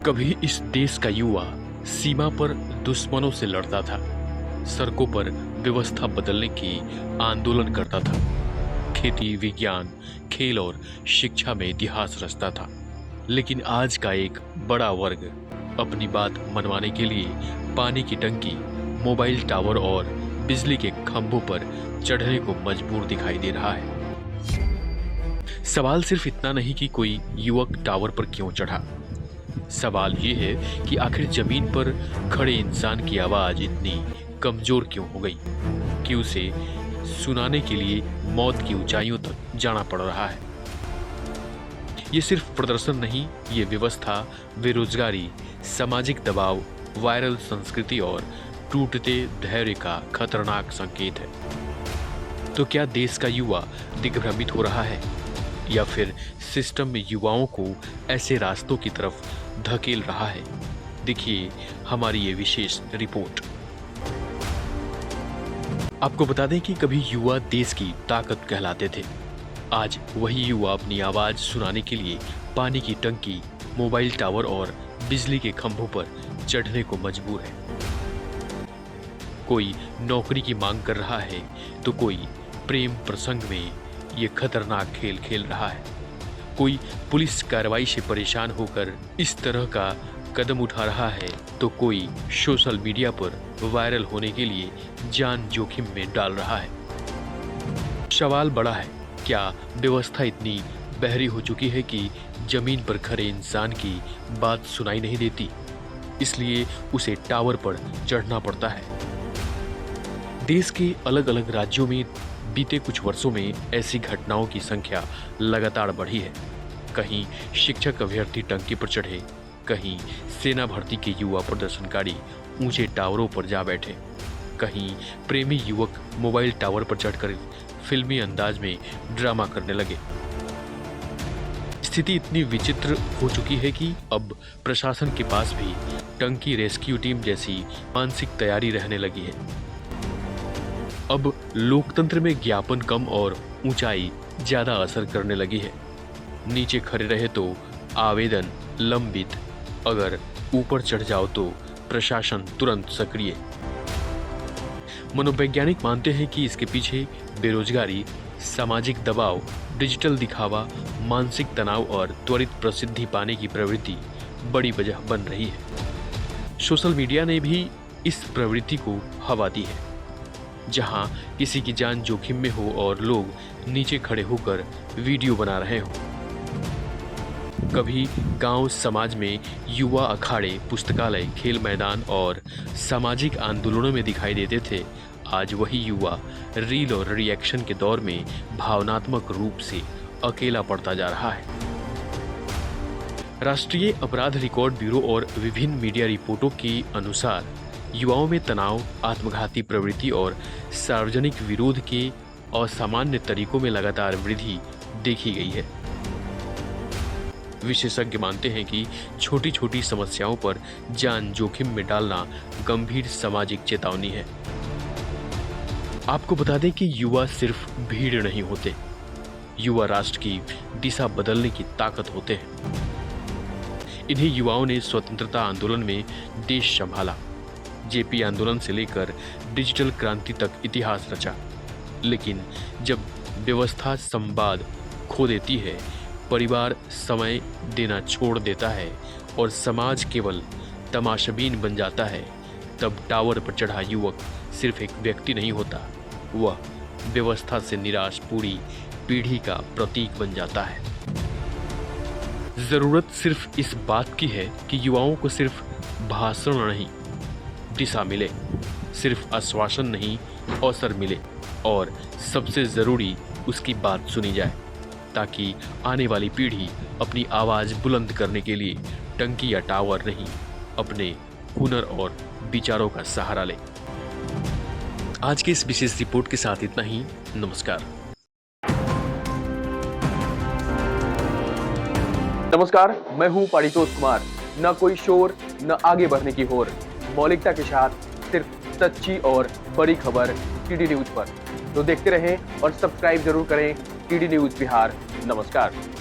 कभी इस देश का युवा सीमा पर दुश्मनों से लड़ता था, सड़कों पर व्यवस्था बदलने की आंदोलन करता था, खेती, विज्ञान, खेल और शिक्षा में इतिहास रचता था। लेकिन आज का एक बड़ा वर्ग अपनी बात मनवाने के लिए पानी की टंकी, मोबाइल टावर और बिजली के खंभों पर चढ़ने को मजबूर दिखाई दे रहा है। सवाल सिर्फ इतना नहीं कि कोई युवक टावर पर क्यों चढ़ा। सवाल ये है कि आखिर जमीन पर खड़े इंसान की आवाज इतनी कमजोर क्यों हो गई कि उसे सुनाने के लिए मौत की ऊंचाइयों तक जाना पड़ रहा है। ये सिर्फ प्रदर्शन नहीं, ये व्यवस्था, बेरोजगारी, सामाजिक दबाव, वायरल संस्कृति और टूटते धैर्य का खतरनाक संकेत है। तो क्या देश का युवा दिग्भ्रमित हो रहा है या फिर सिस्टम में युवाओं को ऐसे रास्तों की तरफ धकेल रहा है? देखिए हमारी ये विशेष रिपोर्ट। आपको बता दें कि कभी युवा देश की ताकत कहलाते थे। आज वही युवा अपनी आवाज सुनाने के लिए पानी की टंकी, मोबाइल टावर और बिजली के खंभों पर चढ़ने को मजबूर है। कोई नौकरी की मांग कर रहा है तो कोई प्रेम प्रसंग में ये खतरनाक खेल खेल रहा है। कोई पुलिस कार्रवाई से परेशान होकर इस तरह का कदम उठा रहा है तो कोई सोशल मीडिया पर वायरल होने के लिए जान जोखिम में डाल रहा है। सवाल बड़ा है, क्या व्यवस्था इतनी बहरी हो चुकी है कि जमीन पर खड़े इंसान की बात सुनाई नहीं देती, इसलिए उसे टावर पर चढ़ना पड़ता है? देश के अलग अलग राज्यों में बीते कुछ वर्षों में ऐसी घटनाओं की संख्या लगातार बढ़ी है। कहीं शिक्षक अभ्यर्थी टंकी पर चढ़े, कहीं सेना भर्ती के युवा प्रदर्शनकारी ऊंचे टावरों पर जा बैठे, कहीं प्रेमी युवक मोबाइल टावर पर चढ़कर फिल्मी अंदाज में ड्रामा करने लगे। स्थिति इतनी विचित्र हो चुकी है कि अब प्रशासन के पास भी टंकी रेस्क्यू टीम जैसी मानसिक तैयारी रहने लगी है। अब लोकतंत्र में ज्ञापन कम और ऊंचाई ज्यादा असर करने लगी है। नीचे खड़े रहे तो आवेदन लंबित, अगर ऊपर चढ़ जाओ तो प्रशासन तुरंत सक्रिय। मनोवैज्ञानिक मानते हैं कि इसके पीछे बेरोजगारी, सामाजिक दबाव, डिजिटल दिखावा, मानसिक तनाव और त्वरित प्रसिद्धि पाने की प्रवृत्ति बड़ी वजह बन रही है। सोशल मीडिया ने भी इस प्रवृत्ति को हवा दी है। जहां किसी की जान जोखिम में हो और लोग नीचे खड़े होकर वीडियो बना रहे हो। कभी गांव समाज में युवा अखाड़े, पुस्तकालय, खेल मैदान और सामाजिक आंदोलनों में दिखाई देते थे, आज वही युवा रील और रिएक्शन के दौर में भावनात्मक रूप से अकेला पड़ता जा रहा है। राष्ट्रीय अपराध रिकॉर्ड ब्यूरो और विभिन्न मीडिया रिपोर्टों के अनुसार युवाओं में तनाव, आत्मघाती प्रवृत्ति और सार्वजनिक विरोध के असामान्य तरीकों में लगातार वृद्धि देखी गई है। विशेषज्ञ मानते हैं कि छोटी छोटी समस्याओं पर जान जोखिम में डालना गंभीर सामाजिक चेतावनी है। आपको बता दें कि युवा सिर्फ भीड़ नहीं होते, युवा राष्ट्र की दिशा बदलने की ताकत होते हैं। इन्हीं युवाओं ने स्वतंत्रता आंदोलन में देश संभाला, जेपी आंदोलन से लेकर डिजिटल क्रांति तक इतिहास रचा। लेकिन जब व्यवस्था संवाद खो देती है, परिवार समय देना छोड़ देता है और समाज केवल तमाशाबीन बन जाता है, तब टावर पर चढ़ा युवक सिर्फ एक व्यक्ति नहीं होता, वह व्यवस्था से निराश पूरी पीढ़ी का प्रतीक बन जाता है। जरूरत सिर्फ इस बात की है कि युवाओं को सिर्फ भाषण नहीं, दिशा मिले, सिर्फ आश्वासन नहीं, अवसर मिले और सबसे जरूरी उसकी बात सुनी जाए, ताकि आने वाली पीढ़ी अपनी आवाज बुलंद करने के लिए टंकी या टावर नहीं, अपने हुनर और विचारों का सहारा ले। आज के इस विशेष रिपोर्ट के साथ इतना ही। नमस्कार। नमस्कार, मैं हूं पारितोष कुमार। न कोई शोर, न आगे बढ़ने की होर, मौलिकता के साथ सिर्फ सच्ची और बड़ी खबर टीडी न्यूज पर। तो देखते रहें और सब्सक्राइब जरूर करें टीडी न्यूज बिहार। नमस्कार।